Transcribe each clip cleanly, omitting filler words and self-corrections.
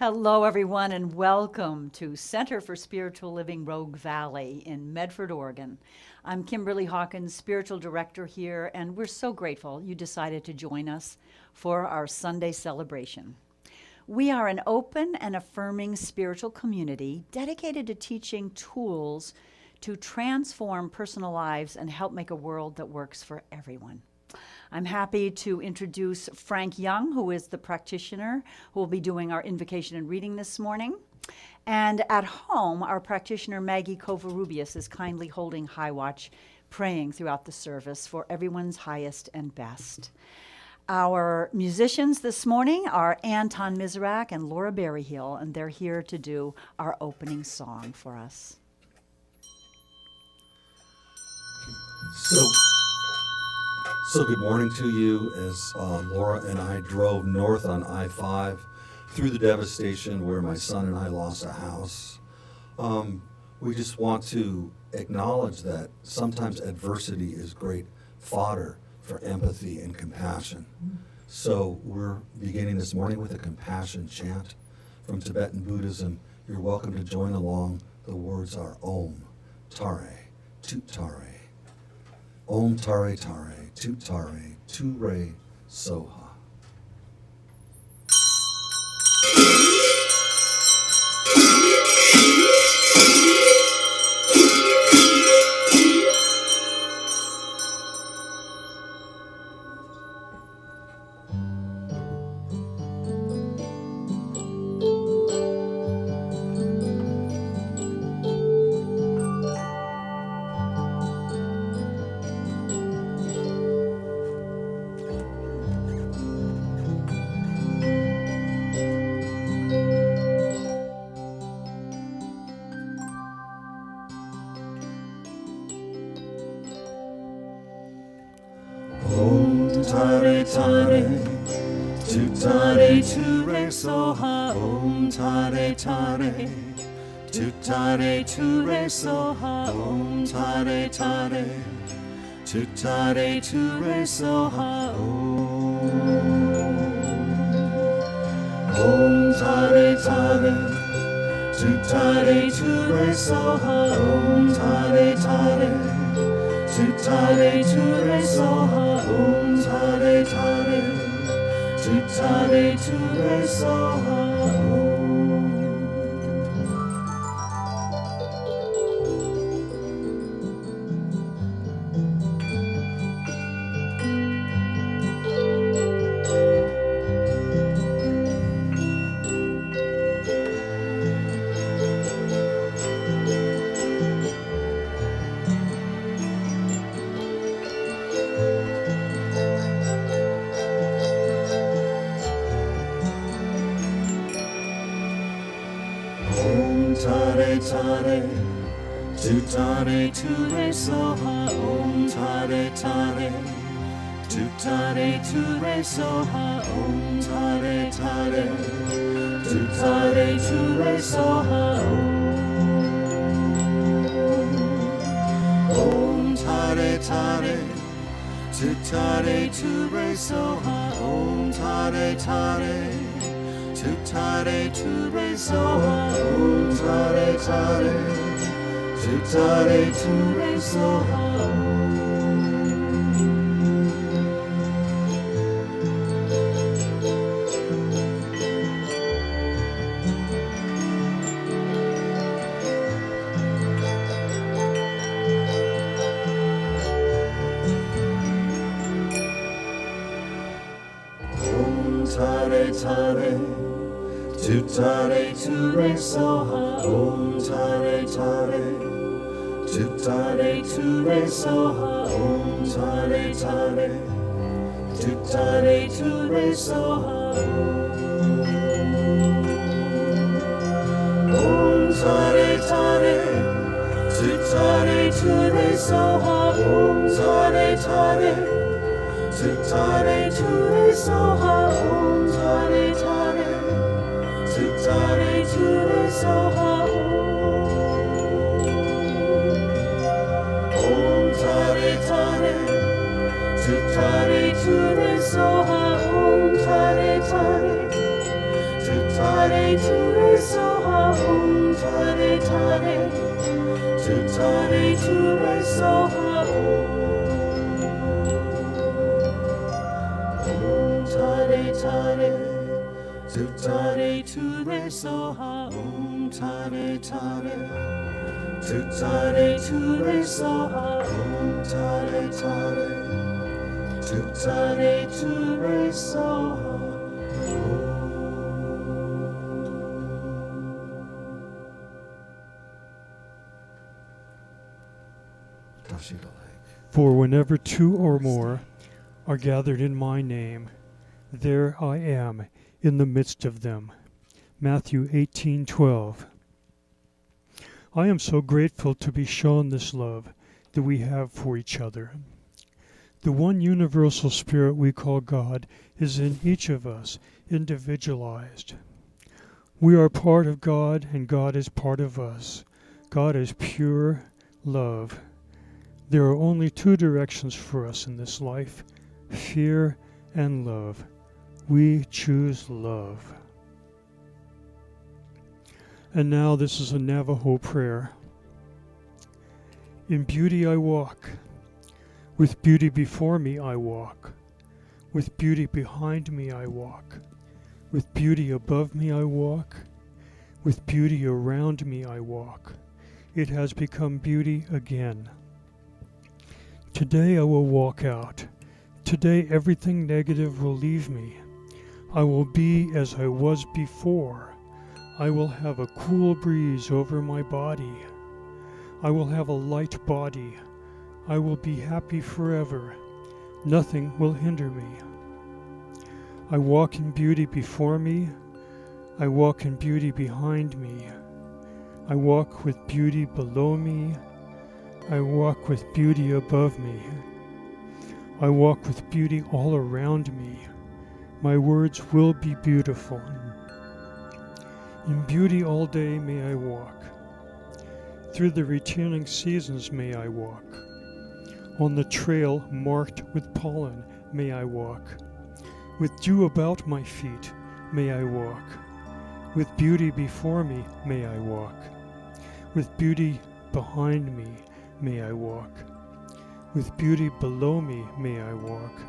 Hello, everyone, and welcome to Center for Spiritual Living Rogue Valley in Medford, Oregon. I'm Kimberly Hawkins, Spiritual Director here, and we're so grateful you decided to join us for our Sunday celebration. We are an open and affirming spiritual community dedicated to teaching tools to transform personal lives and help make a world that works for everyone. I'm happy to introduce Frank Young, who is the practitioner who will be doing our invocation and reading this morning. And at home, our practitioner Maggie Covarrubias is kindly holding high watch, praying throughout the service for everyone's highest and best. Our musicians this morning are Anton Miserak and Laura Berryhill, and they're here to do our opening song for us. So good morning to you as Laura and I drove north on I-5 through the devastation where my son and I lost a house. We just want to acknowledge that sometimes adversity is great fodder for empathy and compassion. So we're beginning this morning with a compassion chant from Tibetan Buddhism. You're welcome to join along. The words are Om Tare, Tut Tare. Om Tare Tare, Tut Tare, Tu Re Soha. Tare tare, tu tare tu re soha. Om tare tare, tu tare tu re soha. Om tare tare, tu tare tu re soha. Om tare tare, tu tare tu re soha. Om tare tare, tu tare tu re soha. Om tare tare, tu tare tu re soha. Tare, tu tare tu re soha. Om tare tare, tu tare tu re soha. Om tare tare, tu tare tu re soha. Om tare tare, tu tare tu re soha. Om tare tare, tu tare tu re soha. Om tare tare, tu tare tu re soha. Om tare tare, tu tare tu re soha. Om tare tare, tu tare tu re soha. Om tare tare, tu tare tu re soha. Om tare tare, tu tare tu re soha. Om tare tare, tu tare tu re soha. Om tare tare, tu tare tu re soha. Om tare tare, tu tare tu re soha. Om tare tare, tu tare tare tu re soha, om tare tare, tu tare tu re soha, om tare tare, tu tare tu re soha, om tare tare, tu tare tu re soha, om tare tare, tu tare tu re soha. For whenever two or more are gathered in my name, there I am in the midst of them. Matthew 18:12. I am so grateful to be shown this love that we have for each other. The one universal spirit we call God is in each of us, individualized. We are part of God and God is part of us. God is pure love. There are only two directions for us in this life, fear and love. We choose love. And now this is a Navajo prayer. In beauty I walk. With beauty before me I walk. With beauty behind me I walk. With beauty above me I walk. With beauty around me I walk. It has become beauty again. Today I will walk out. Today everything negative will leave me. I will be as I was before. I will have a cool breeze over my body. I will have a light body. I will be happy forever. Nothing will hinder me. I walk in beauty before me. I walk in beauty behind me. I walk with beauty below me. I walk with beauty above me. I walk with beauty all around me. My words will be beautiful. In beauty all day may I walk. Through the returning seasons may I walk. On the trail marked with pollen may I walk. With dew about my feet may I walk. With beauty before me may I walk. With beauty behind me may I walk. With beauty below me may I walk.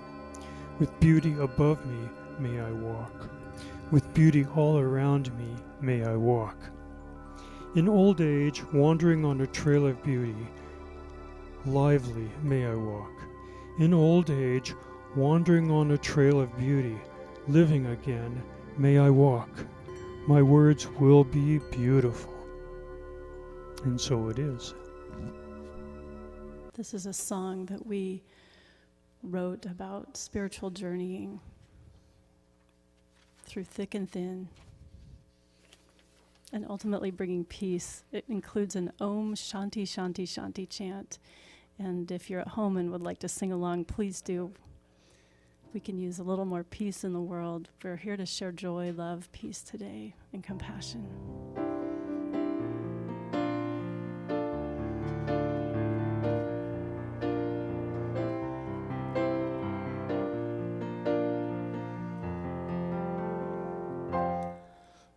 With beauty above me may I walk. With beauty all around me may I walk. In old age, wandering on a trail of beauty, lively may I walk. In old age, wandering on a trail of beauty, living again, may I walk. My words will be beautiful. And so it is. This is a song that we wrote about spiritual journeying through thick and thin, and ultimately bringing peace. It includes an Om Shanti Shanti Shanti chant. And if you're at home and would like to sing along, please do. We can use a little more peace in the world. We're here to share joy, love, peace today, and compassion.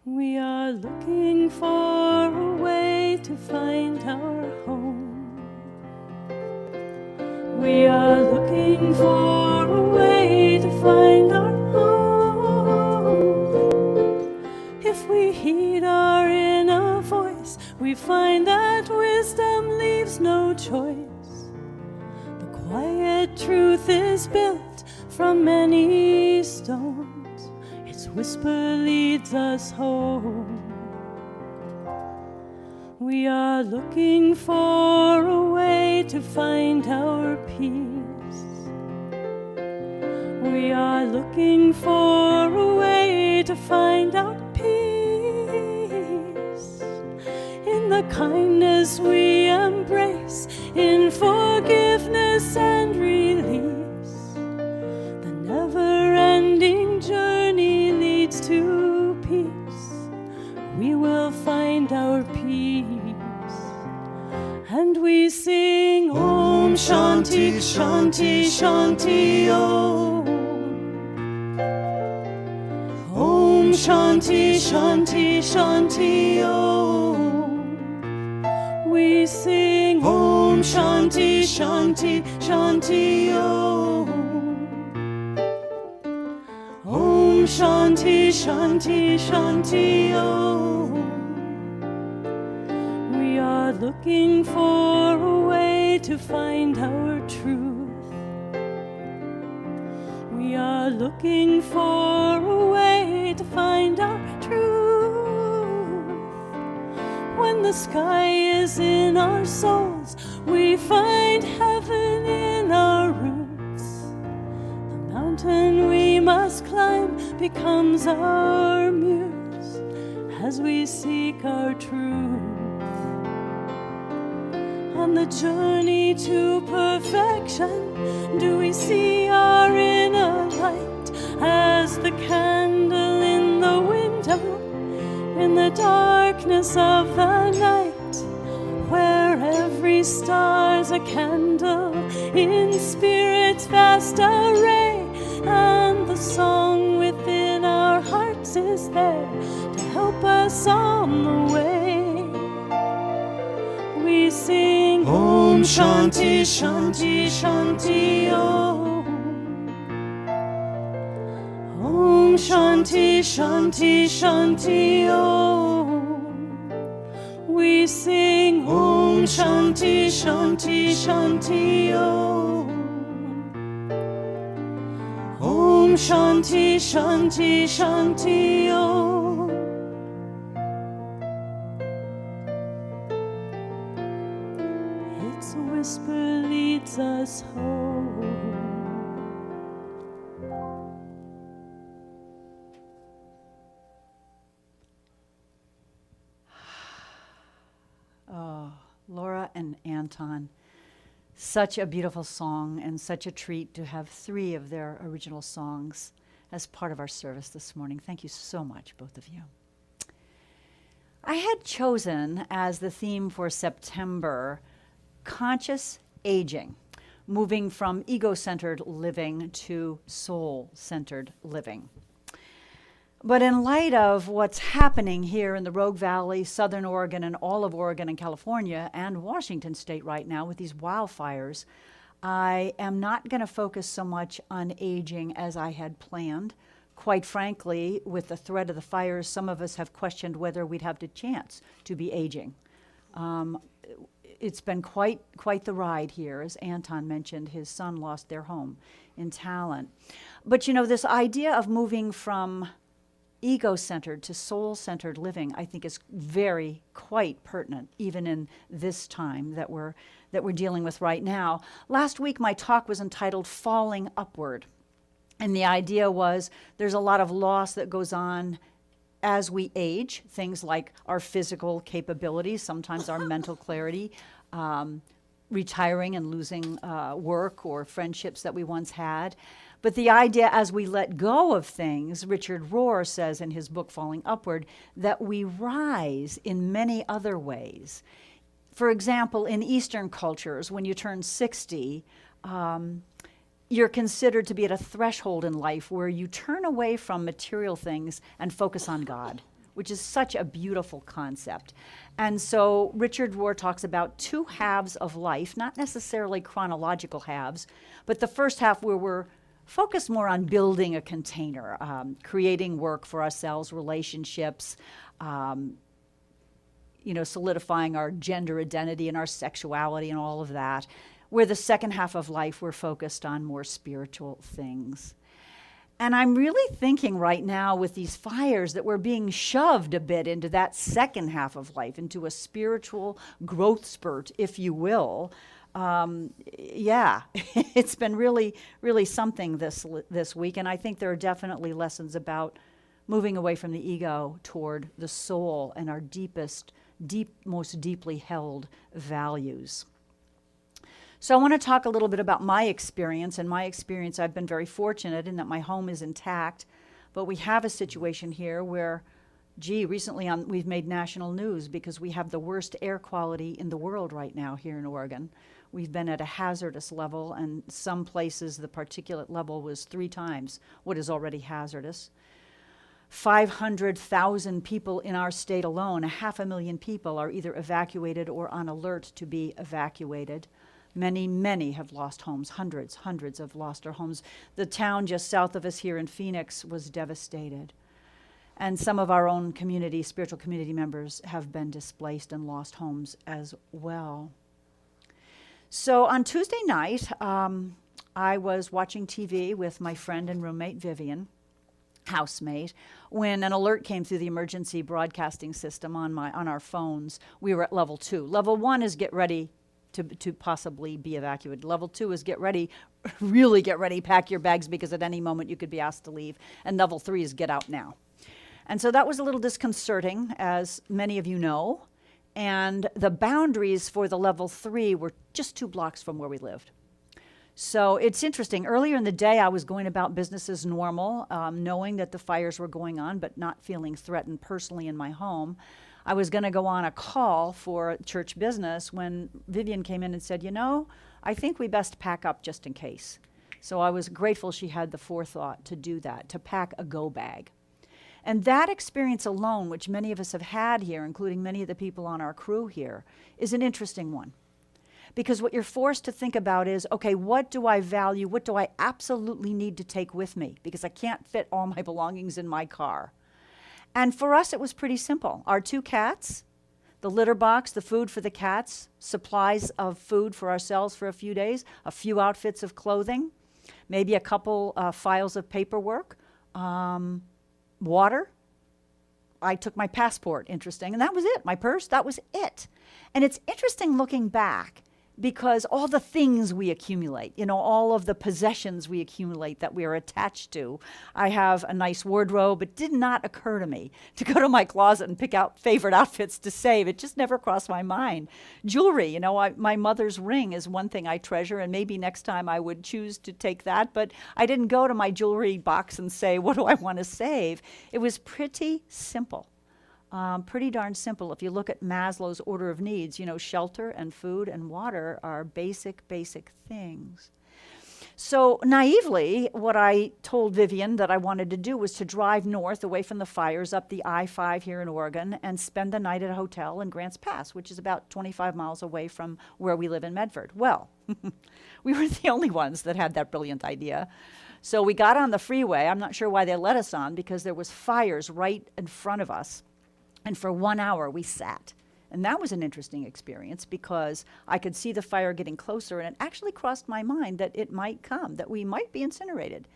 We are looking for a way to find our home. We are looking for a way to find our home. If we heed our inner voice, we find that wisdom leaves no choice. The quiet truth is built from many stones. Its whisper leads us home. We are looking for a way to find our peace. We are looking for a way to find our peace. In the kindness we embrace, in forgiveness and release, the never-ending journey leads to peace. We will find our peace. And we sing Om Shanti Shanti Shanti Om. Om Shanti, Shanti, Shanti, Om. We sing Om Shanti, Shanti, Shanti, Om. Om Shanti, Shanti, Shanti, Om. We are looking for a way to find our truth. We are looking for a way to find our truth. When the sky is in our souls, we find heaven in our roots. The mountain we must climb becomes our muse as we seek our truth. On the journey to perfection, do we see our inner light as the candle in the window, in the darkness of the night, where every star's a candle in spirit's vast array, and the song within our hearts is there to help us on the way. We sing Om Shanti, Shanti, Shanti, Om. Om Shanti, Shanti, Shanti, Om. We sing Om Shanti, Shanti, Shanti, Om. Om Shanti, Shanti, Shanti, Om. Its whisper leads us home. Oh, Laura and Anton, such a beautiful song and such a treat to have 3 of their original songs as part of our service this morning. Thank you so much, both of you. I had chosen as the theme for September conscious aging, moving from ego-centered living to soul-centered living. But in light of what's happening here in the Rogue Valley, Southern Oregon, and all of Oregon and California, and Washington State right now with these wildfires, I am not going to focus so much on aging as I had planned. Quite frankly, with the threat of the fires, some of us have questioned whether we'd have the chance to be aging. It's been quite the ride here. As Anton mentioned, his son lost their home in Talent. But you know, this idea of moving from ego-centered to soul-centered living, I think, is quite pertinent, even in this time that we're dealing with right now. Last week, my talk was entitled Falling Upward. And the idea was there's a lot of loss that goes on as we age, things like our physical capabilities, sometimes our mental clarity, retiring and losing work or friendships that we once had. But the idea as we let go of things, Richard Rohr says in his book, Falling Upward, that we rise in many other ways. For example, in Eastern cultures, when you turn 60, you're considered to be at a threshold in life where you turn away from material things and focus on God, which is such a beautiful concept. And so Richard Rohr talks about 2 halves of life, not necessarily chronological halves, but the first half where we're focused more on building a container, creating work for ourselves, relationships, solidifying our gender identity and our sexuality and all of that. Where the second half of life, we're focused on more spiritual things. And I'm really thinking right now with these fires that we're being shoved a bit into that second half of life, into a spiritual growth spurt, if you will. It's been really, really something this week. And I think there are definitely lessons about moving away from the ego toward the soul and our most deeply held values. So I want to talk a little bit about my experience. In my experience, I've been very fortunate in that my home is intact, but we have a situation here where, recently we've made national news because we have the worst air quality in the world right now here in Oregon. We've been at a hazardous level, and some places the particulate level was 3 times what is already hazardous. 500,000 people in our state alone, 500,000 people are either evacuated or on alert to be evacuated. Many, many have lost homes. Hundreds have lost their homes. The town just south of us here in Phoenix was devastated. And some of our own community, spiritual community members have been displaced and lost homes as well. So on Tuesday night, I was watching TV with my friend and roommate, Vivian, housemate, when an alert came through the emergency broadcasting system on our phones. We were at level 2. Level 1 is get ready to possibly be evacuated. Level 2 is get ready, really get ready, pack your bags because at any moment you could be asked to leave. And level 3 is get out now. And so that was a little disconcerting, as many of you know. And the boundaries for the level 3 were just 2 blocks from where we lived. So it's interesting. Earlier in the day, I was going about business as normal, knowing that the fires were going on, but not feeling threatened personally in my home. I was going to go on a call for church business when Vivian came in and said, I think we best pack up just in case. So I was grateful she had the forethought to do that, to pack a go bag. And that experience alone, which many of us have had here, including many of the people on our crew here, is an interesting one. Because what you're forced to think about is, okay, what do I value? What do I absolutely need to take with me? Because I can't fit all my belongings in my car. And for us, it was pretty simple. Our 2 cats, the litter box, the food for the cats, supplies of food for ourselves for a few days, a few outfits of clothing, maybe a couple files of paperwork, water. I took my passport, interesting, and that was it. My purse, that was it. And it's interesting looking back because all the things we accumulate, all of the possessions we accumulate that we are attached to. I have a nice wardrobe. It did not occur to me to go to my closet and pick out favorite outfits to save. It just never crossed my mind. Jewelry, my mother's ring is one thing I treasure, and maybe next time I would choose to take that, but I didn't go to my jewelry box and say, what do I want to save? It was pretty simple. Pretty darn simple. If you look at Maslow's order of needs, shelter and food and water are basic things. So naively, what I told Vivian that I wanted to do was to drive north away from the fires up the I-5 here in Oregon and spend the night at a hotel in Grants Pass, which is about 25 miles away from where we live in Medford. Well, we were the only ones that had that brilliant idea. So we got on the freeway. I'm not sure why they let us on because there was fires right in front of us. And for 1 hour, we sat. And that was an interesting experience because I could see the fire getting closer, and it actually crossed my mind that it might come, that we might be incinerated.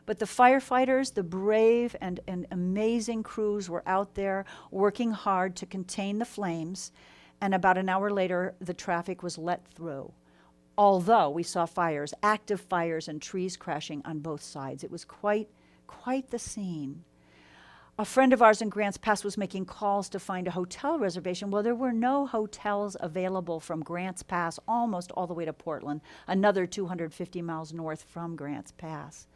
But the firefighters, the brave and amazing crews were out there working hard to contain the flames, and about an hour later, the traffic was let through. Although we saw fires, active fires and trees crashing on both sides. It was quite the scene. A friend of ours in Grants Pass was making calls to find a hotel reservation. Well, there were no hotels available from Grants Pass almost all the way to Portland, another 250 miles north from Grants Pass.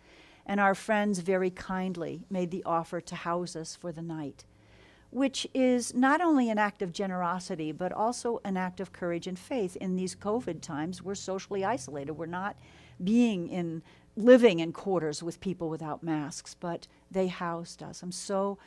And our friends very kindly made the offer to house us for the night, which is not only an act of generosity, but also an act of courage and faith. In these COVID times, we're socially isolated. We're not living in quarters with people without masks, but they housed us. I'm so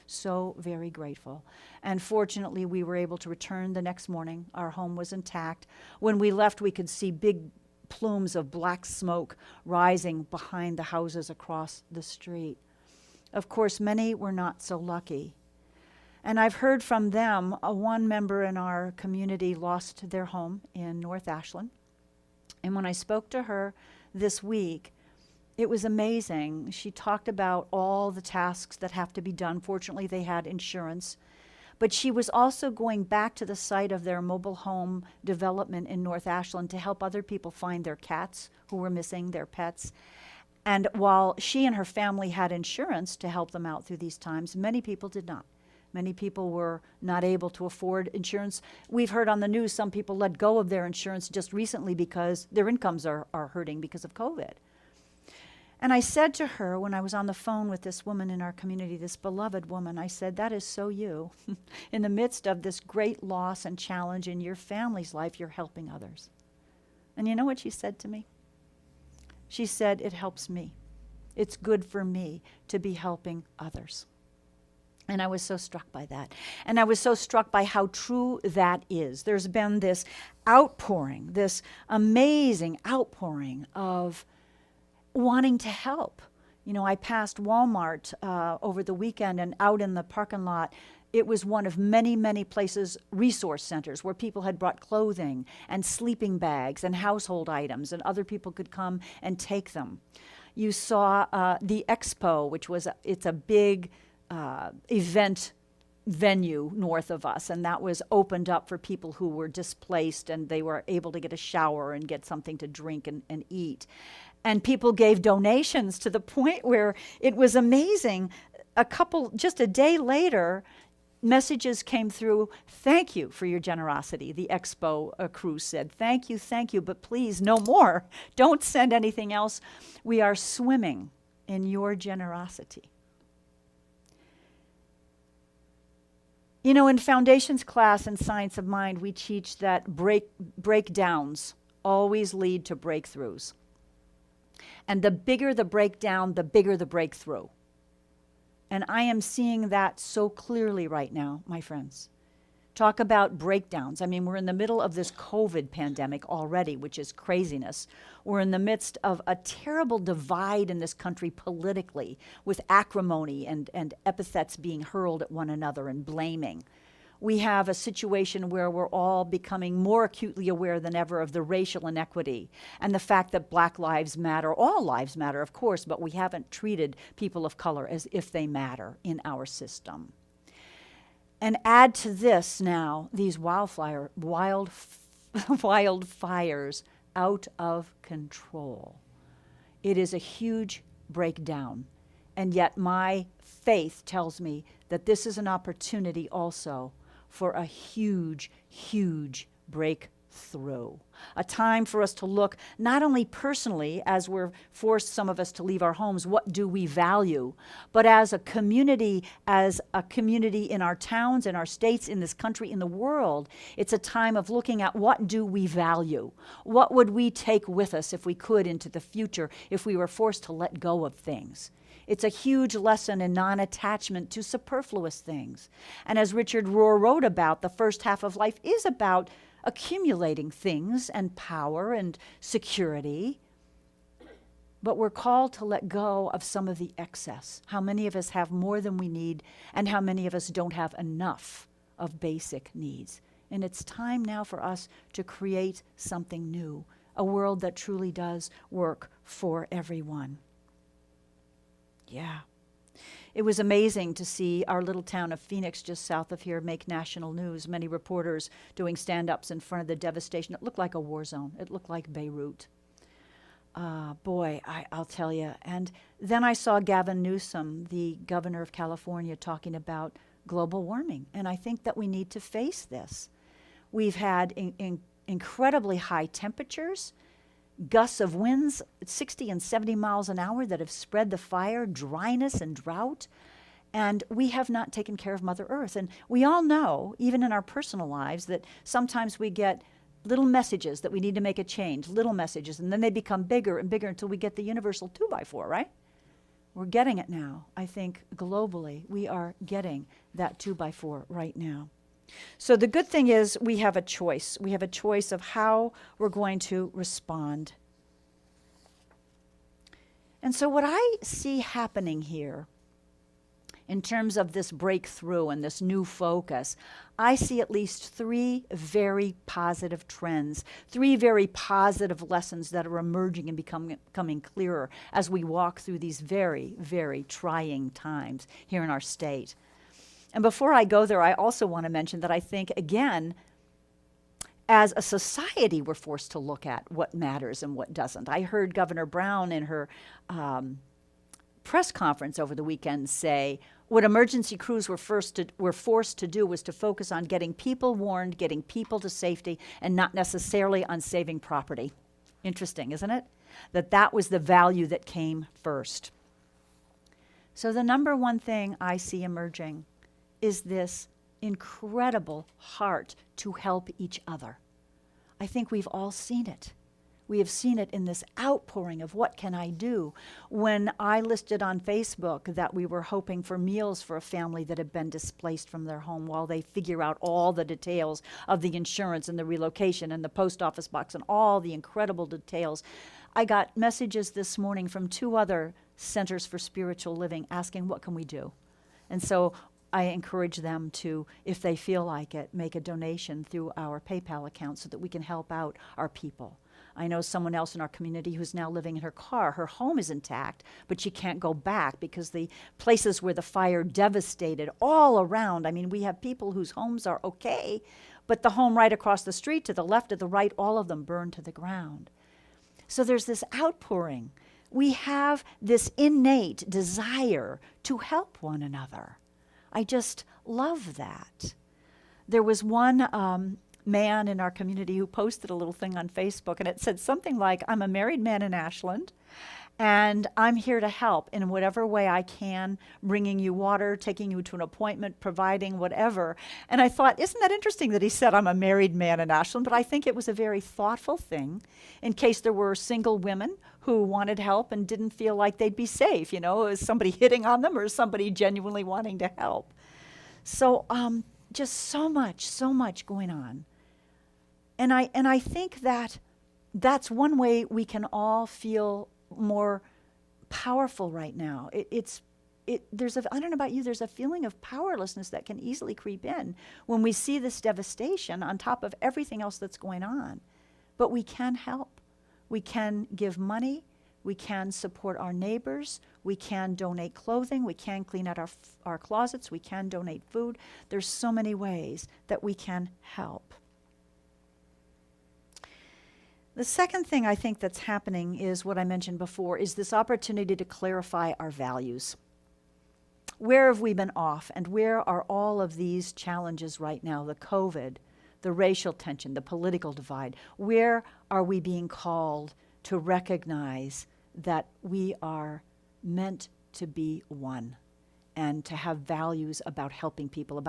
very grateful. And fortunately, we were able to return the next morning. Our home was intact. When we left, we could see big plumes of black smoke rising behind the houses across the street. Of course, many were not so lucky. And I've heard from them, one member in our community lost their home in North Ashland. And when I spoke to her this week, it was amazing. She talked about all the tasks that have to be done. Fortunately, they had insurance. But she was also going back to the site of their mobile home development in North Ashland to help other people find their cats who were missing, their pets. And while she and her family had insurance to help them out through these times, many people did not. Many people were not able to afford insurance. We've heard on the news some people let go of their insurance just recently because their incomes are hurting because of COVID. And I said to her when I was on the phone with this woman in our community, this beloved woman, I said, that is so you. In the midst of this great loss and challenge in your family's life, you're helping others. And you know what she said to me? She said, it helps me. It's good for me to be helping others. And I was so struck by that. And I was so struck by how true that is. There's been this outpouring, this amazing outpouring of wanting to help. You know, I passed Walmart over the weekend, and out in the parking lot, it was one of many, many places, resource centers, where people had brought clothing and sleeping bags and household items, and other people could come and take them. You saw the Expo, which was, it's a big event venue north of us, and that was opened up for people who were displaced, and they were able to get a shower and get something to drink and eat. And people gave donations to the point where it was amazing. Just a day later, messages came through, "Thank you for your generosity," the Expo crew said. Thank you, but please, no more. Don't send anything else. We are swimming in your generosity. You know, in Foundations class in Science of Mind, we teach that breakdowns always lead to breakthroughs. And the bigger the breakdown, the bigger the breakthrough. And I am seeing that so clearly right now, my friends. Talk about breakdowns. I mean, we're in the middle of this COVID pandemic already, which is craziness. We're in the midst of a terrible divide in this country politically, with acrimony and epithets being hurled at one another and blaming. We have a situation where we're all becoming more acutely aware than ever of the racial inequity and the fact that Black lives matter. All lives matter, of course, but we haven't treated people of color as if they matter in our system. And add to this now these wildfires out of control. It is a huge breakdown. And yet my faith tells me that this is an opportunity also for a huge, huge breakthrough. A time for us to look not only personally, as we're forced, some of us, to leave our homes, what do we value, but as a community in our towns, in our states, in this country, in the world. It's a time of looking at what do we value? What would we take with us if we could into the future, if we were forced to let go of things? It's a huge lesson in non-attachment to superfluous things. And as Richard Rohr wrote about, the first half of life is about accumulating things and power and security. But we're called to let go of some of the excess. How many of us have more than we need, and how many of us don't have enough of basic needs? And it's time now for us to create something new, a world that truly does work for everyone. Yeah. It was amazing to see our little town of Phoenix, just south of here, make national news. Many reporters doing stand-ups in front of the devastation. It looked like a war zone. It looked like Beirut. Boy, I'll tell you. And then I saw Gavin Newsom, the governor of California, talking about global warming. And I think that we need to face this. We've had incredibly high temperatures, gusts of winds 60 and 70 miles an hour that have spread the fire, dryness and drought, and we have not taken care of Mother Earth. And we all know, even in our personal lives, that sometimes we get little messages that we need to make a change, little messages, and then they become bigger and bigger until we get the universal 2x4, right? We're getting it now. I think globally we are getting that 2x4 right now. So the good thing is we have a choice. We have a choice of how we're going to respond. And so what I see happening here in terms of this breakthrough and this new focus, I see at least three very positive trends, three very positive lessons that are emerging and becoming clearer as we walk through these very, very trying times here in our state. And before I go there, I also want to mention that I think, again, as a society, we're forced to look at what matters and what doesn't. I heard Governor Brown in her press conference over the weekend say what emergency crews were forced to do was to focus on getting people warned, getting people to safety, and not necessarily on saving property. Interesting, isn't it? That was the value that came first. So the number one thing I see emerging is this incredible heart to help each other. I think we've all seen it. We have seen it in this outpouring of what can I do. When I listed on Facebook that we were hoping for meals for a family that had been displaced from their home while they figure out all the details of the insurance and the relocation and the post office box and all the incredible details, I got messages this morning from 2 other centers for spiritual living asking, what can we do? And so I encourage them to, if they feel like it, make a donation through our PayPal account so that we can help out our people. I know someone else in our community who's now living in her car. Her home is intact, but she can't go back because the places where the fire devastated all around. I mean, we have people whose homes are okay, but the home right across the street, to the left, to the right, all of them burned to the ground. So there's this outpouring. We have this innate desire to help one another. I just love that. There was one man in our community who posted a little thing on Facebook, and it said something like, I'm a married man in Ashland, and I'm here to help in whatever way I can, bringing you water, taking you to an appointment, providing whatever. And I thought, isn't that interesting that he said, I'm a married man in Ashland? But I think it was a very thoughtful thing in case there were single women who wanted help and didn't feel like they'd be safe. You know, is somebody hitting on them or is somebody genuinely wanting to help? So just so much going on. And I think that that's one way we can all feel more powerful right now. There's I don't know about you, there's a feeling of powerlessness that can easily creep in when we see this devastation on top of everything else that's going on. But we can help. We can give money. We can support our neighbors. We can donate clothing. We can clean out our closets. We can donate food. There's so many ways that we can help. The second thing I think that's happening is what I mentioned before, is this opportunity to clarify our values. Where have we been off, and where are all of these challenges right now, the COVID, the racial tension, the political divide? Where are we being called to recognize that we are meant to be one and to have values about helping people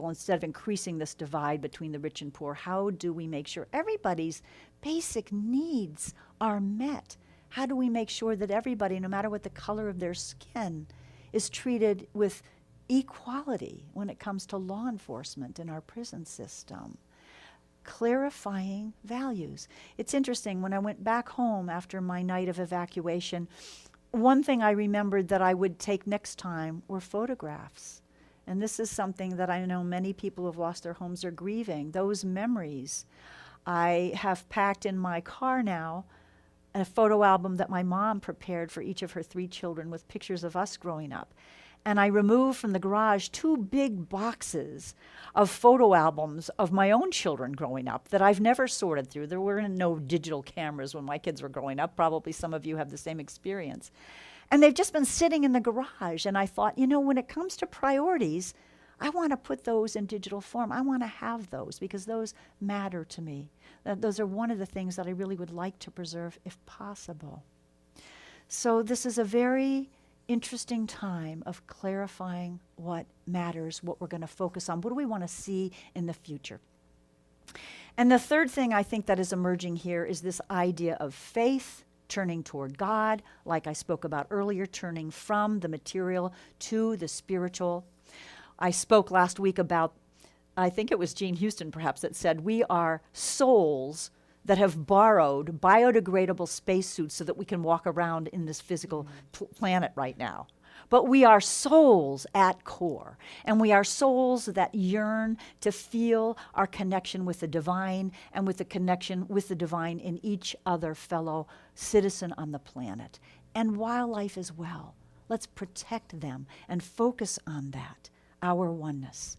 instead of increasing this divide between the rich and poor? How do we make sure everybody's basic needs are met? How do we make sure that everybody, no matter what the color of their skin, is treated with equality when it comes to law enforcement in our prison system? Clarifying values. It's interesting, when I went back home after my night of evacuation, one thing I remembered that I would take next time were photographs. And this is something that I know many people who have lost their homes are grieving, those memories. I have packed in my car now a photo album that my mom prepared for each of her 3 children with pictures of us growing up. And I removed from the garage 2 big boxes of photo albums of my own children growing up that I've never sorted through. There were no digital cameras when my kids were growing up. Probably some of you have the same experience. And they've just been sitting in the garage. And I thought, you know, when it comes to priorities, I want to put those in digital form. I want to have those because those matter to me. Those are one of the things that I really would like to preserve if possible. So this is a very interesting time of clarifying what matters, what we're going to focus on, what do we want to see in the future. And the third thing I think that is emerging here is this idea of faith, turning toward God, like I spoke about earlier, turning from the material to the spiritual. I spoke last week about, I think it was Jean Houston perhaps, that said we are souls that have borrowed biodegradable spacesuits so that we can walk around in this physical planet right now. But we are souls at core, and we are souls that yearn to feel our connection with the divine and with the connection with the divine in each other fellow citizen on the planet. And wildlife as well. Let's protect them and focus on that, our oneness.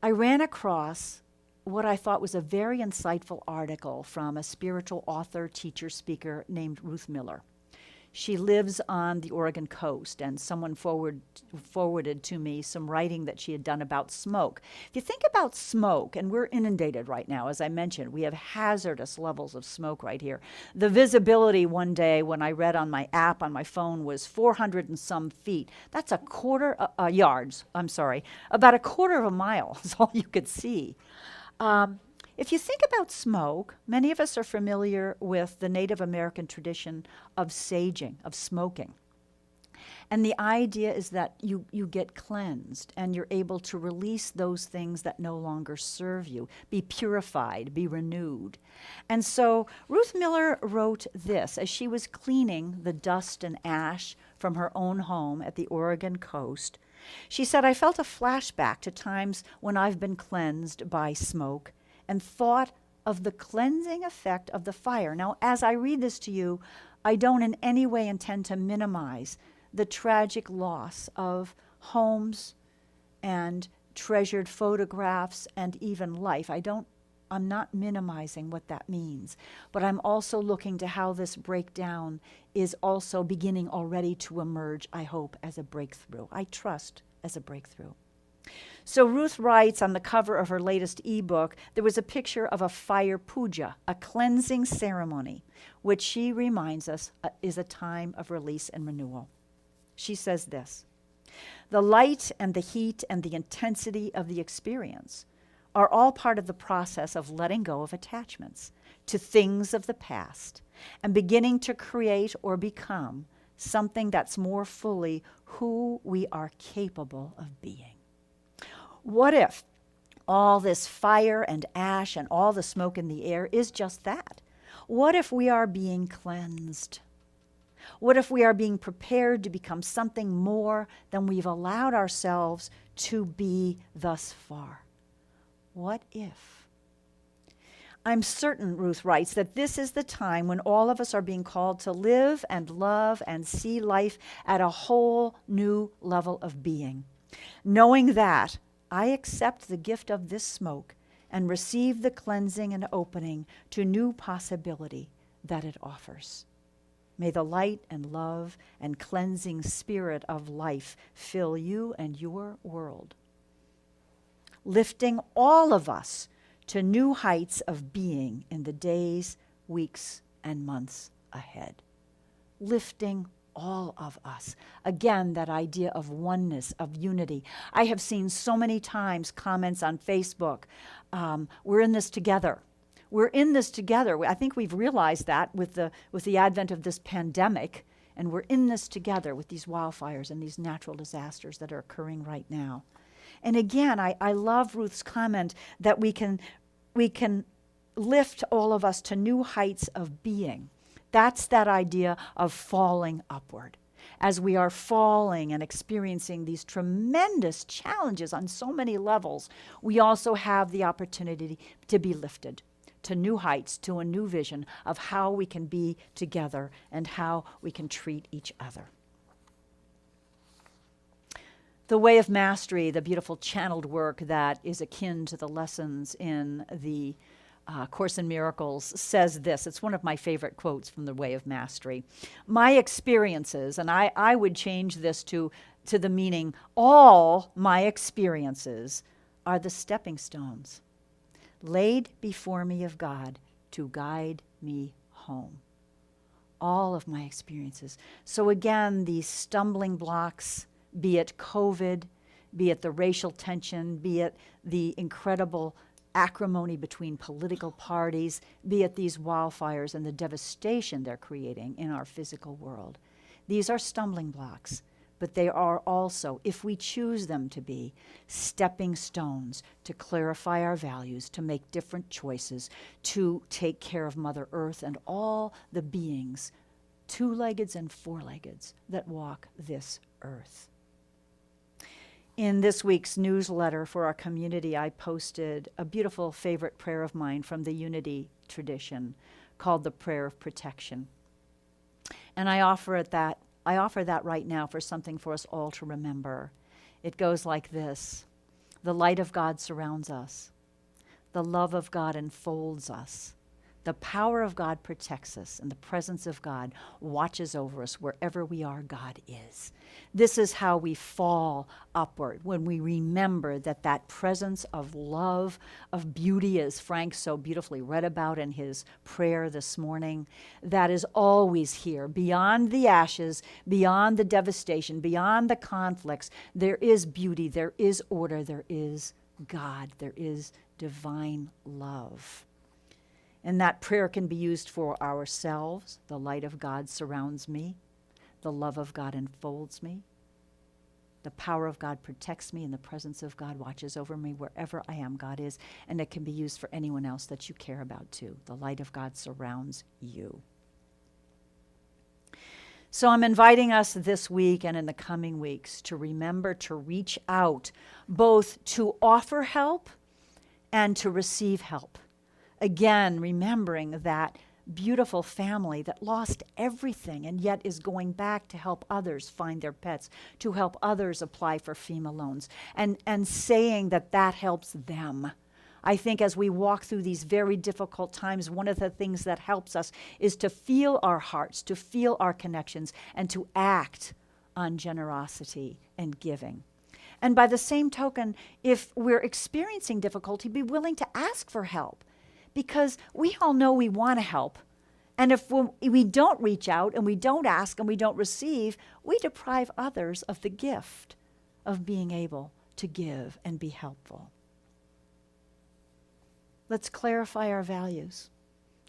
I ran across what I thought was a very insightful article from a spiritual author, teacher, speaker named Ruth Miller. She lives on the Oregon coast, and someone forwarded to me some writing that she had done about smoke. If you think about smoke, and we're inundated right now, as I mentioned, we have hazardous levels of smoke right here. The visibility one day when I read on my app on my phone was 400 and some feet. That's about a quarter of a mile is all you could see. If you think about smoke, many of us are familiar with the Native American tradition of saging, of smoking. And the idea is that you get cleansed and you're able to release those things that no longer serve you, be purified, be renewed. And so Ruth Miller wrote this as she was cleaning the dust and ash from her own home at the Oregon coast. She said, "I felt a flashback to times when I've been cleansed by smoke and thought of the cleansing effect of the fire." Now, as I read this to you, I don't in any way intend to minimize the tragic loss of homes and treasured photographs and even life. I'm not minimizing what that means, but I'm also looking to how this breakdown is also beginning already to emerge, I hope, as a breakthrough. I trust as a breakthrough. So Ruth writes on the cover of her latest ebook, there was a picture of a fire puja, a cleansing ceremony, which she reminds us is a time of release and renewal. She says this: "The light and the heat and the intensity of the experience are all part of the process of letting go of attachments to things of the past and beginning to create or become something that's more fully who we are capable of being." What if all this fire and ash and all the smoke in the air is just that? What if we are being cleansed? What if we are being prepared to become something more than we've allowed ourselves to be thus far? What if? I'm certain, Ruth writes, that this is the time when all of us are being called to live and love and see life at a whole new level of being. Knowing that, I accept the gift of this smoke and receive the cleansing and opening to new possibility that it offers. May the light and love and cleansing spirit of life fill you and your world, lifting all of us to new heights of being in the days, weeks, and months ahead. Lifting all of us. Again, that idea of oneness, of unity. I have seen so many times comments on Facebook, we're in this together. We're in this together. I think we've realized that with the advent of this pandemic, and we're in this together with these wildfires and these natural disasters that are occurring right now. And again, I love Ruth's comment that we can lift all of us to new heights of being. That's that idea of falling upward. As we are falling and experiencing these tremendous challenges on so many levels, we also have the opportunity to be lifted to new heights, to a new vision of how we can be together and how we can treat each other. The Way of Mastery, the beautiful channeled work that is akin to the lessons in the Course in Miracles, says this. It's one of my favorite quotes from The Way of Mastery. "My experiences," and I would change this to the meaning, all my experiences are the stepping stones laid before me of God to guide me home. All of my experiences. So again, these stumbling blocks, be it COVID, be it the racial tension, be it the incredible acrimony between political parties, be it these wildfires and the devastation they're creating in our physical world. These are stumbling blocks, but they are also, if we choose them to be, stepping stones to clarify our values, to make different choices, to take care of Mother Earth and all the beings, two-leggeds and four-leggeds, that walk this earth. In this week's newsletter for our community, I posted a beautiful favorite prayer of mine from the Unity tradition called the Prayer of Protection. And I offer that right now for something for us all to remember. It goes like this: the light of God surrounds us. The love of God enfolds us. The power of God protects us, and the presence of God watches over us wherever we are. God is. This is how we fall upward, when we remember that presence of love, of beauty, as Frank so beautifully read about in his prayer this morning, that is always here, beyond the ashes, beyond the devastation, beyond the conflicts. There is beauty, there is order, there is God. There is divine love. And that prayer can be used for ourselves. The light of God surrounds me. The love of God enfolds me. The power of God protects me, and the presence of God watches over me wherever I am. God is. And it can be used for anyone else that you care about too. The light of God surrounds you. So I'm inviting us this week and in the coming weeks to remember to reach out, both to offer help and to receive help. Again, remembering that beautiful family that lost everything and yet is going back to help others find their pets, to help others apply for FEMA loans, and saying that that helps them. I think as we walk through these very difficult times, one of the things that helps us is to feel our hearts, to feel our connections, and to act on generosity and giving. And by the same token, if we're experiencing difficulty, be willing to ask for help. Because we all know we want to help. And if we don't reach out and we don't ask and we don't receive, we deprive others of the gift of being able to give and be helpful. Let's clarify our values.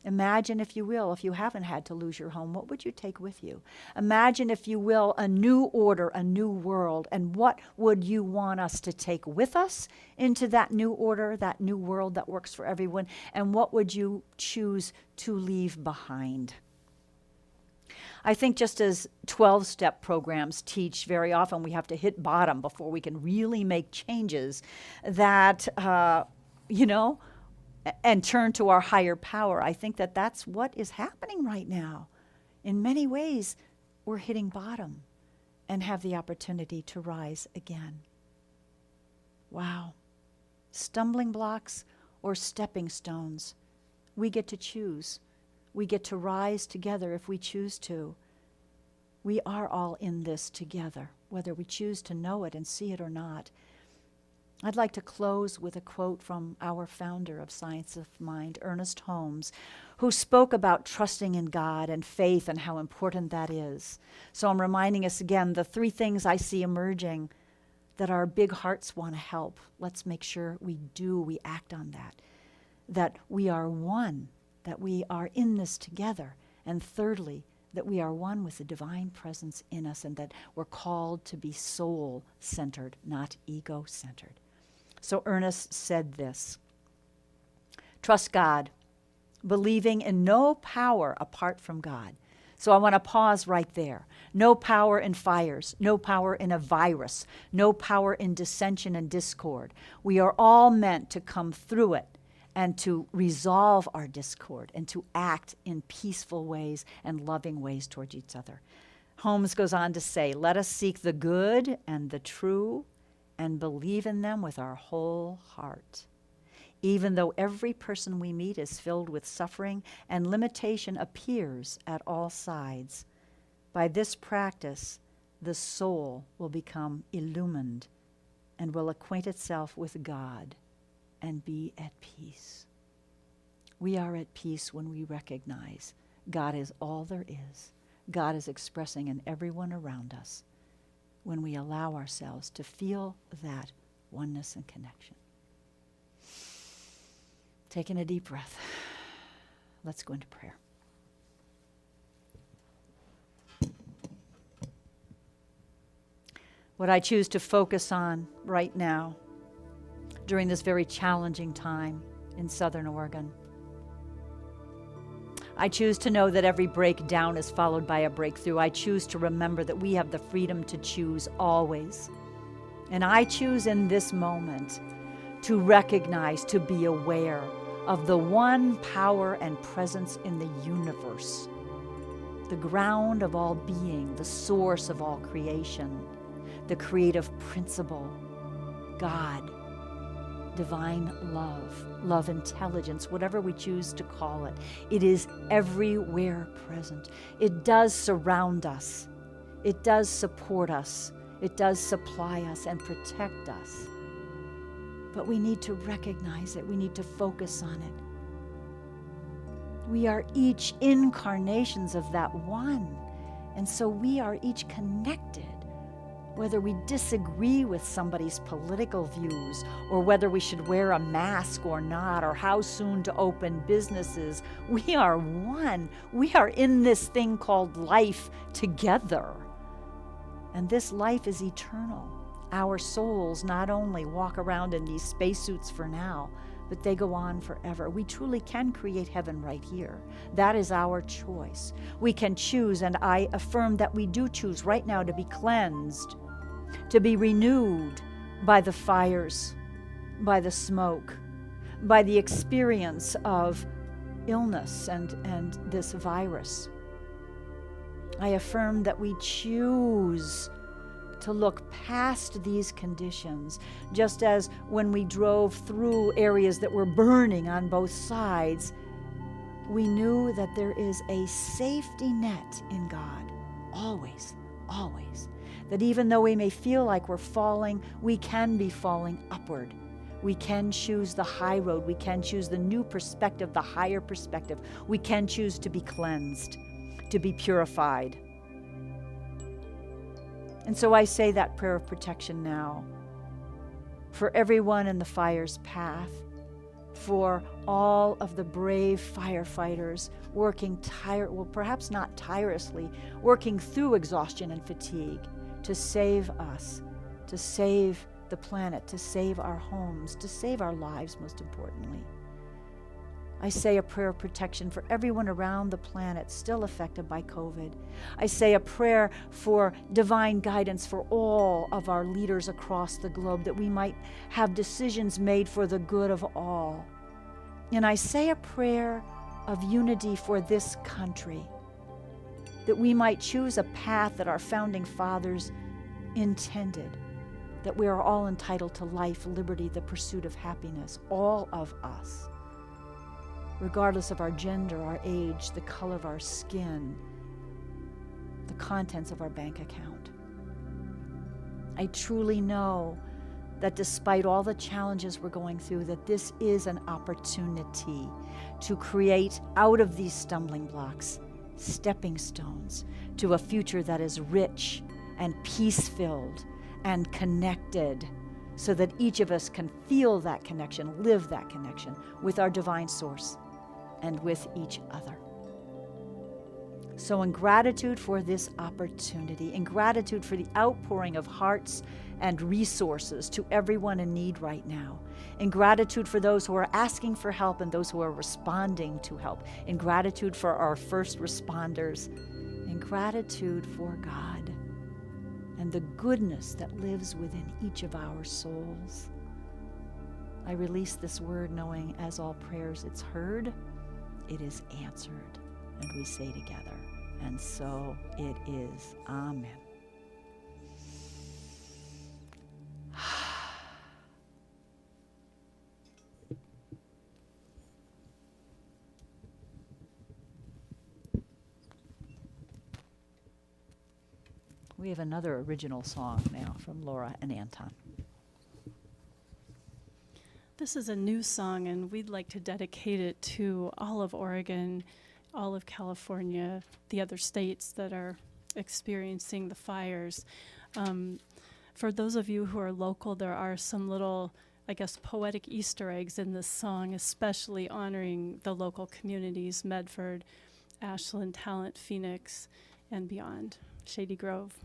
Imagine, if you will, if you haven't had to lose your home, what would you take with you? Imagine, if you will, a new order, a new world, and what would you want us to take with us into that new order, that new world that works for everyone, and what would you choose to leave behind? I think just as 12-step programs teach, very often we have to hit bottom before we can really make changes that, and turn to our higher power. I think that that's what is happening right now. In many ways, we're hitting bottom and have the opportunity to rise again. Wow. Stumbling blocks or stepping stones. We get to choose. We get to rise together if we choose to. We are all in this together, whether we choose to know it and see it or not. I'd like to close with a quote from our founder of Science of Mind, Ernest Holmes, who spoke about trusting in God and faith and how important that is. So I'm reminding us again, the three things I see emerging that our big hearts want to help. Let's make sure we act on that we are one, that we are in this together. And thirdly, that we are one with the divine presence in us and that we're called to be soul-centered, not ego-centered. So Ernest said this: trust God, believing in no power apart from God. So I want to pause right there. No power in fires, no power in a virus, no power in dissension and discord. We are all meant to come through it and to resolve our discord and to act in peaceful ways and loving ways towards each other. Holmes goes on to say, let us seek the good and the true and believe in them with our whole heart. Even though every person we meet is filled with suffering and limitation appears at all sides, by this practice, the soul will become illumined and will acquaint itself with God and be at peace. We are at peace when we recognize God is all there is. God is expressing in everyone around us when we allow ourselves to feel that oneness and connection. Taking a deep breath. Let's go into prayer. What I choose to focus on right now during this very challenging time in Southern Oregon, I choose to know that every breakdown is followed by a breakthrough. I choose to remember that we have the freedom to choose always. And I choose in this moment to recognize, to be aware of the one power and presence in the universe, the ground of all being, the source of all creation, the creative principle, God, divine love, love intelligence, whatever we choose to call it. It is everywhere present. It does surround us. It does support us. It does supply us and protect us. But we need to recognize it. We need to focus on it. We are each incarnations of that one. And so we are each connected whether we disagree with somebody's political views, or whether we should wear a mask or not, or how soon to open businesses, we are one. We are in this thing called life together. And this life is eternal. Our souls not only walk around in these spacesuits for now, but they go on forever. We truly can create heaven right here. That is our choice. We can choose, and I affirm that we do choose right now to be cleansed, to be renewed by the fires, by the smoke, by the experience of illness and this virus. I affirm that we choose to look past these conditions, just as when we drove through areas that were burning on both sides, we knew that there is a safety net in God, always, always. That even though we may feel like we're falling, we can be falling upward. We can choose the high road. We can choose the new perspective, the higher perspective. We can choose to be cleansed, to be purified. And so I say that prayer of protection now for everyone in the fire's path, for all of the brave firefighters working perhaps not tirelessly, working through exhaustion and fatigue to save us, to save the planet, to save our homes, to save our lives, most importantly. I say a prayer of protection for everyone around the planet still affected by COVID. I say a prayer for divine guidance for all of our leaders across the globe, that we might have decisions made for the good of all. And I say a prayer of unity for this country, that we might choose a path that our founding fathers intended, that we are all entitled to life, liberty, the pursuit of happiness, all of us, regardless of our gender, our age, the color of our skin, the contents of our bank account. I truly know that despite all the challenges we're going through, that this is an opportunity to create out of these stumbling blocks stepping stones to a future that is rich and peace-filled and connected, so that each of us can feel that connection, live that connection with our divine source and with each other. So in gratitude for this opportunity, in gratitude for the outpouring of hearts and resources to everyone in need right now, in gratitude for those who are asking for help and those who are responding to help, in gratitude for our first responders, in gratitude for God and the goodness that lives within each of our souls, I release this word knowing, as all prayers, it's heard, it is answered, and we say together, and so it is. Amen. We have another original song now from Laura and Anton. This is a new song, and we'd like to dedicate it to all of Oregon, all of California, the other states that are experiencing the fires. For those of you who are local, there are some little, I guess, poetic Easter eggs in this song, especially honoring the local communities, Medford, Ashland, Talent, Phoenix, and beyond, Shady Grove.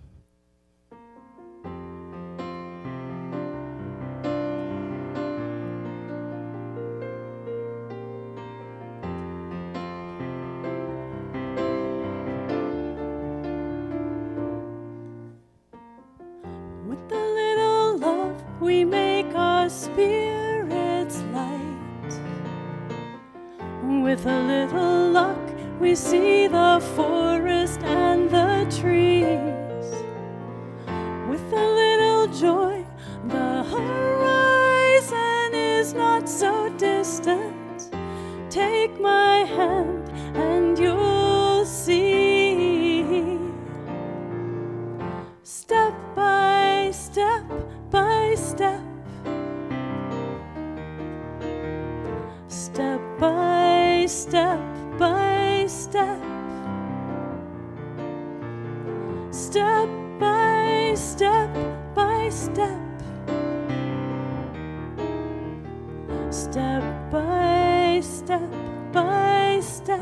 We make our spirits light. With a little luck, we see the forest and the trees. With a little joy, the horizon is not so distant. Take my hand and you'll see. Step by step by step, step by step by step, step by step step by step by step,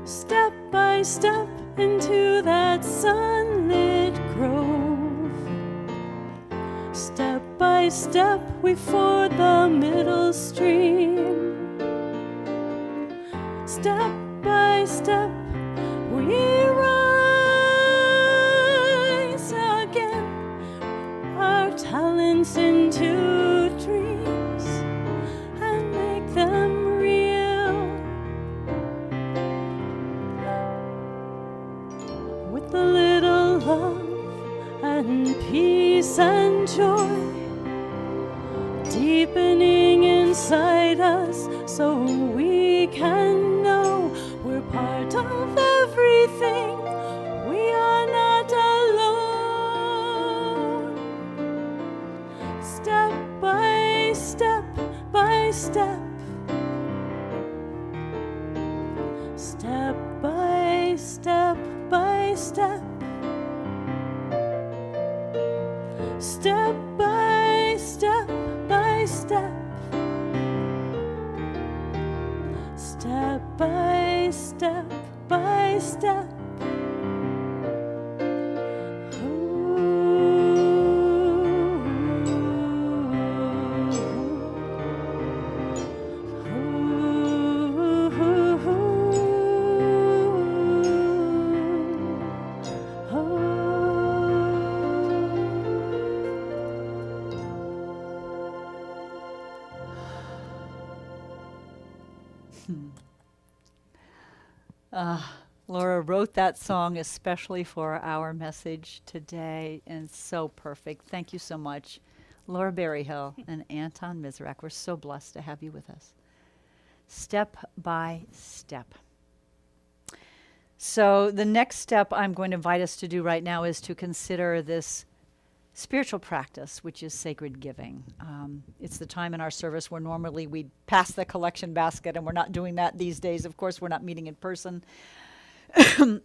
step by step into that sunlit grove. Step by step we ford the middle stream. Step by step we rise again, our talents into dreams and make them real. With a little love and peace and joy deepening inside us, so we can know we're part of everything. We are not alone. Step by step by step, step by step by step, step by step by step, step by step by step. Laura wrote that song especially for our message today, and it's so perfect. Thank you so much, Laura Berryhill and Anton Mizrak. We're so blessed to have you with us. Step by step. So the next step I'm going to invite us to do right now is to consider this spiritual practice, which is sacred giving. It's the time in our service where normally we pass the collection basket, and we're not doing that these days. Of course, we're not meeting in person.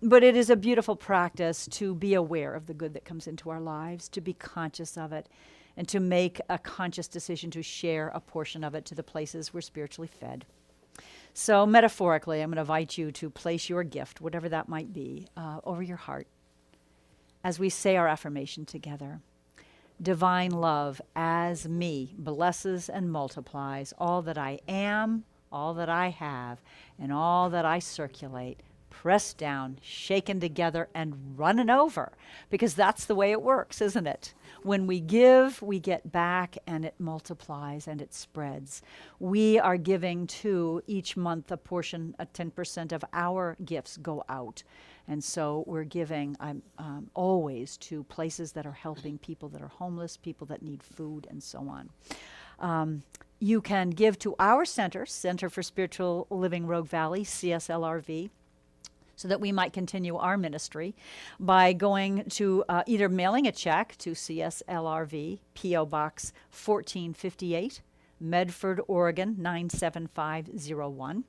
But it is a beautiful practice to be aware of the good that comes into our lives, to be conscious of it, and to make a conscious decision to share a portion of it to the places we're spiritually fed. So metaphorically, I'm going to invite you to place your gift, whatever that might be, over your heart as we say our affirmation together. Divine love as me blesses and multiplies all that I am, all that I have, and all that I circulate, pressed down, shaken together, and running over. Because that's the way it works, isn't it? When we give, we get back, and it multiplies and it spreads. We are giving to each month a portion, 10% of our gifts go out. And so we're giving always to places that are helping people that are homeless, people that need food, and so on. You can give to our center, Center for Spiritual Living Rogue Valley, CSLRV, so that we might continue our ministry by going to either mailing a check to CSLRV, P.O. Box 1458, Medford, Oregon 97501.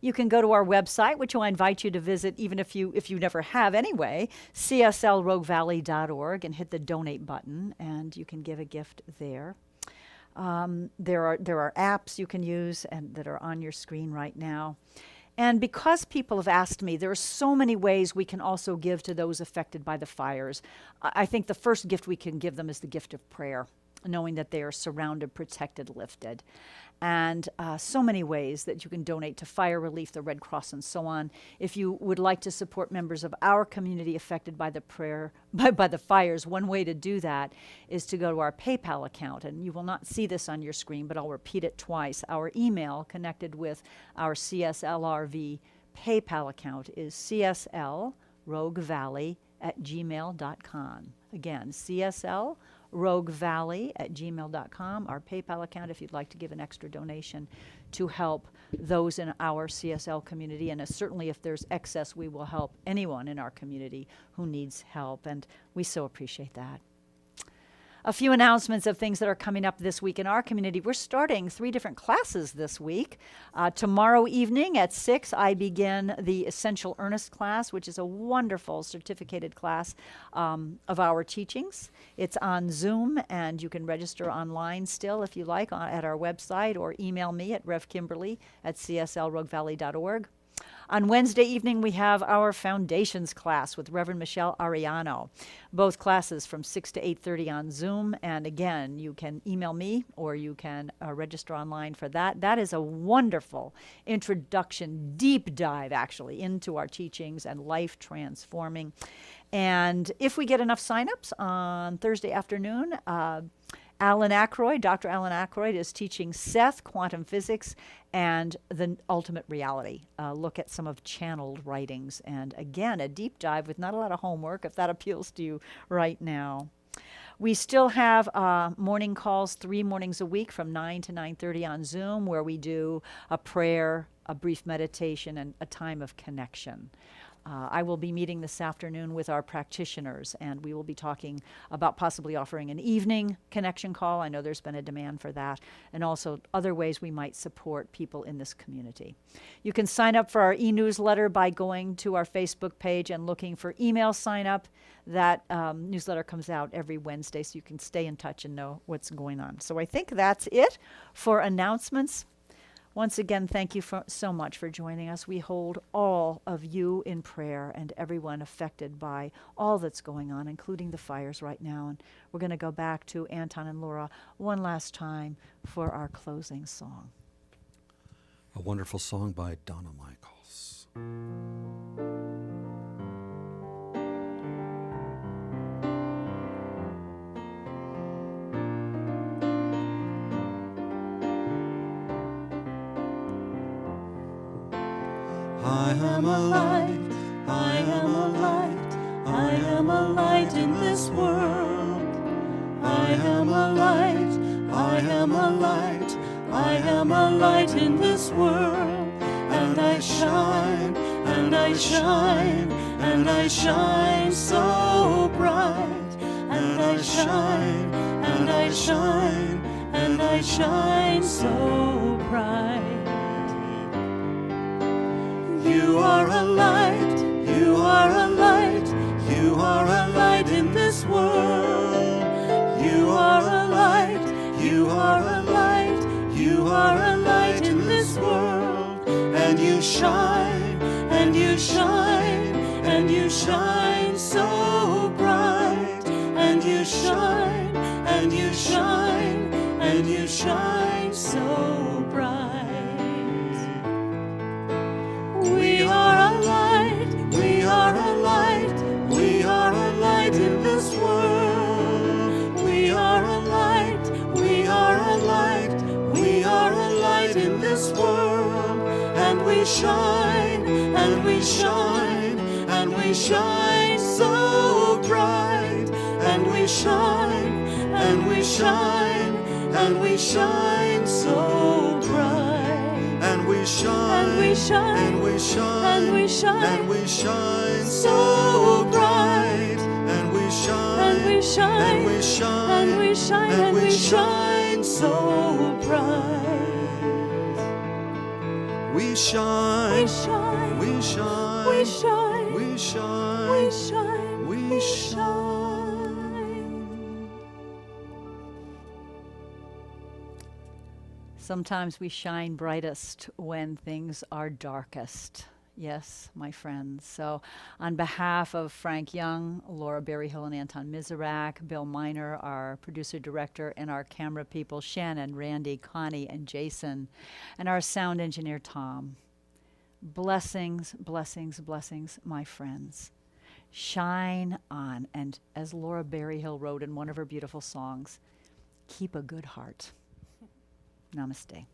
You can go to our website, which I invite you to visit, even if you never have anyway, cslroguevalley.org, and hit the donate button, and you can give a gift there. There are apps you can use and that are on your screen right now. And because people have asked me, there are so many ways we can also give to those affected by the fires. I think the first gift we can give them is the gift of prayer, knowing that they are surrounded, protected, lifted. And so many ways that you can donate to fire relief, the Red Cross, and so on. If you would like to support members of our community affected by the fires, one way to do that is to go to our PayPal account. And you will not see this on your screen, but I'll repeat it twice. Our email connected with our CSLRV PayPal account is cslroguevalley@gmail.com. Again, cslroguevalley@gmail.com, our PayPal account if you'd like to give an extra donation to help those in our CSL community. And certainly if there's excess, we will help anyone in our community who needs help. And we so appreciate that. A few announcements of things that are coming up this week in our community. We're starting 3 different classes this week. Tomorrow evening at 6, I begin the Essential Earnest class, which is a wonderful certificated class of our teachings. It's on Zoom, and you can register online still if you like at our website, or email me at revkimberly@cslroguevalley.org. On Wednesday evening, we have our Foundations class with Reverend Michelle Ariano. Both classes from 6 to 8:30 on Zoom. And again, you can email me or you can register online for that. That is a wonderful introduction, deep dive actually, into our teachings and life transforming. And if we get enough signups on Thursday afternoon, Dr. Alan Aykroyd is teaching Seth, Quantum Physics, and the Ultimate Reality. Look at some of channeled writings. And again, a deep dive with not a lot of homework, if that appeals to you right now. We still have morning calls 3 mornings a week from 9 to 9:30 on Zoom, where we do a prayer, a brief meditation, and a time of connection. I will be meeting this afternoon with our practitioners, and we will be talking about possibly offering an evening connection call. I know there's been a demand for that, and also other ways we might support people in this community. You can sign up for our e-newsletter by going to our Facebook page and looking for email sign up. That newsletter comes out every Wednesday, so you can stay in touch and know what's going on. So I think that's it for announcements. Once again, thank you so much for joining us. We hold all of you in prayer and everyone affected by all that's going on, including the fires right now. And we're going to go back to Anton and Laura one last time for our closing song. A wonderful song by Donna Michaels. I am a light, I am a light, I am a light in this world. I am a light, I am a light, I am a light in this world. And I shine, and I shine, and I shine so bright. And I shine, and I shine, and I shine so bright. You are a light, you are a light, you are a light in this world. You are a light, you are a light, you are a light in this world. And you shine, and you shine, and you shine so bright. And you shine, and you shine, and you shine so bright. We are a light, we are a light, we are a light in this world. We are a light, we are a light, we are a light in this world. And we shine, and we shine, and we shine so bright. And we shine, and we shine, and we shine so bright. And we shine, and we shine, and we shine, and we shine, and we shine so bright. And we shine, and we shine, and we shine, and we shine, and we shine so bright. We shine, we shine, we shine, we shine, we shine, we shine, we shine. Sometimes we shine brightest when things are darkest. Yes, my friends. So on behalf of Frank Young, Laura Berryhill, and Anton Miserak, Bill Miner, our producer-director, and our camera people, Shannon, Randy, Connie, and Jason, and our sound engineer, Tom. Blessings, blessings, blessings, my friends. Shine on. And as Laura Berryhill wrote in one of her beautiful songs, keep a good heart. Namaste.